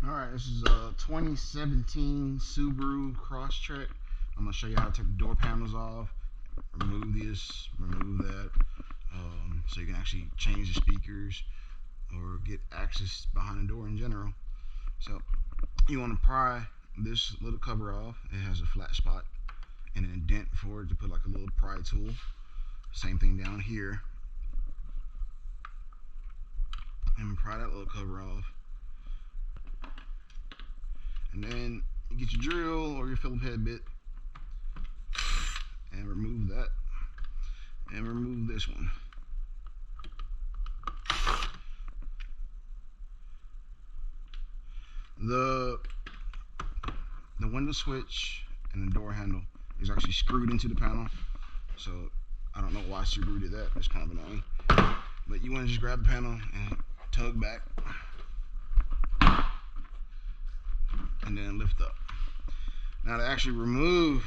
Alright, this is a 2017 Subaru Crosstrek. I'm going to show you how to take the door panels off, remove this, remove that, so you can actually change the speakers or get access behind the door in general. So you want to pry this little cover off. It has a flat spot and an indent for it to put like a little pry tool. Same thing down here. And pry that little cover off. And then you get your drill or your Phillips head bit and remove that, and remove this one. The window switch and the door handle is actually screwed into the panel, so I don't know why Subaru did that. It's kind of annoying. But you want to just grab the panel and tug back and then lift up. Now to actually remove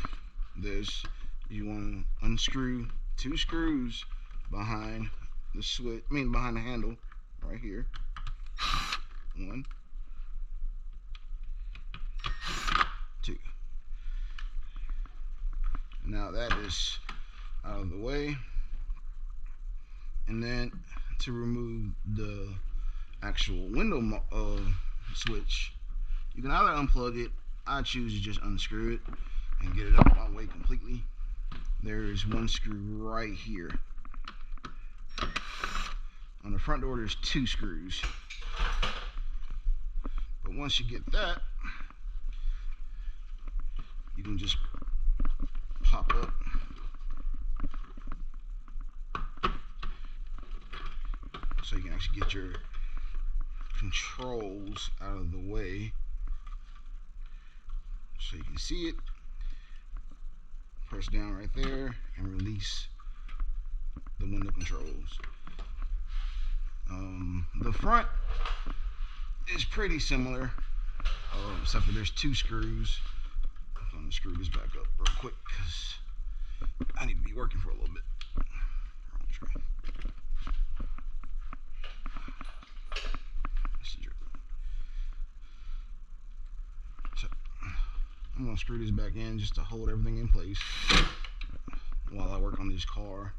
this, you want to unscrew two screws behind the switch, behind the handle right here. One, two. Now that is out of the way. And then to remove the actual window switch, you can either unplug it. I choose to just unscrew it and get it out of my way completely. There is one screw right here. On the front door there's two screws. But once you get that, you can just pop up so you can actually get your controls out of the way so you can see it. Press down right there and release the window controls. The front is pretty similar, except for there's two screws. I'm going to screw this back up real quick because I need to be working for a little bit. So I'm going to screw this back in just to hold everything in place while I work on this car.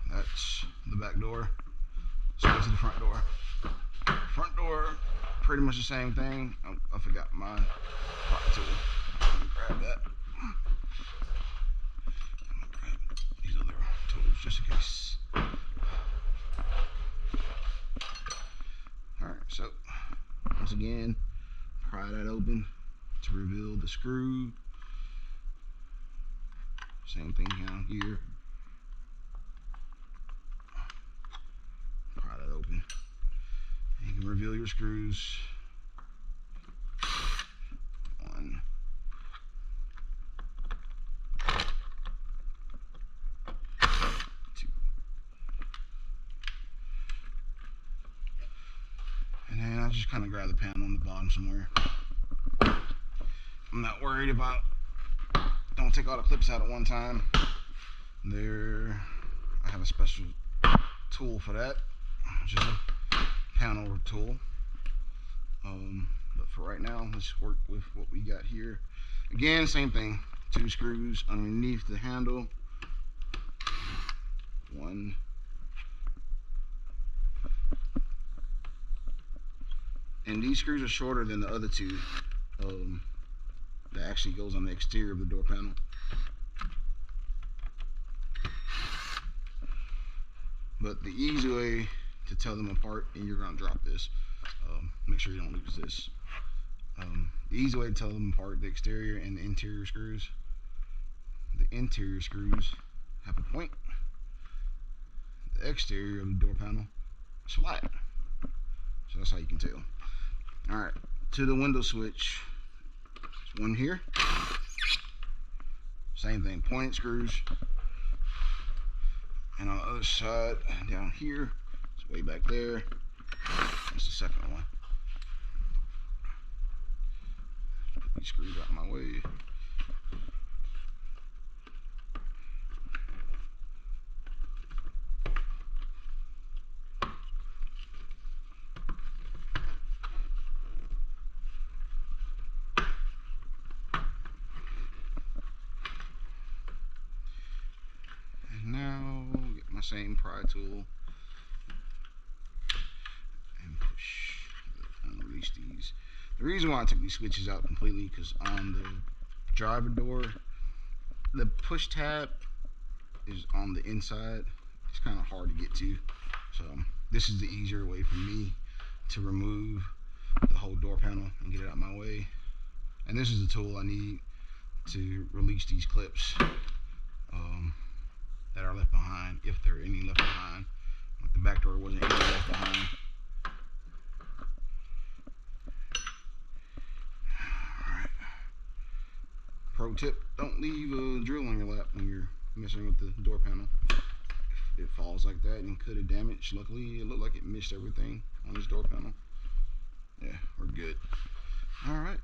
That's the back door. So this is the front door. Front door, pretty much the same thing. I forgot my pocket tool. Let me grab that. I'm gonna grab these other tools just in case. Alright, so once again, pry that open to reveal the screw. Same thing down here. Pry that open. You can reveal your screws. One, two. And then I just kind of grab the panel on the bottom somewhere. I'm not worried about, don't take all the clips out at one time. There, I have a special tool for that, which is a panel tool. But for right now, let's work with what we got here. Again, same thing. Two screws underneath the handle. One. And these screws are shorter than the other two. That actually goes on the exterior of the door panel. But the easy way to tell them apart, and you're going to drop this, make sure you don't lose this. The easy way to tell them apart, the exterior and the interior screws. The interior screws have a point. The exterior of the door panel is flat. So that's how you can tell. Alright, to the window switch, there's one here. Same thing, pointed screws. And on the other side, down here, it's way back there. That's the second one. these screws out of my way. And now get my same pry tool and push and release these. The reason why I took these switches out completely because on the driver door, the push tab is on the inside. It's kind of hard to get to, so this is the easier way for me to remove the whole door panel and get it out of my way. And this is the tool I need to release these clips that are left behind, if there are any left behind. Like the back door wasn't any left behind. Alright. Pro tip, don't leave a drill on your lap when you're messing with the door panel. If it falls like that and could have damaged, luckily it looked like it missed everything on this door panel. Yeah, we're good. Alright.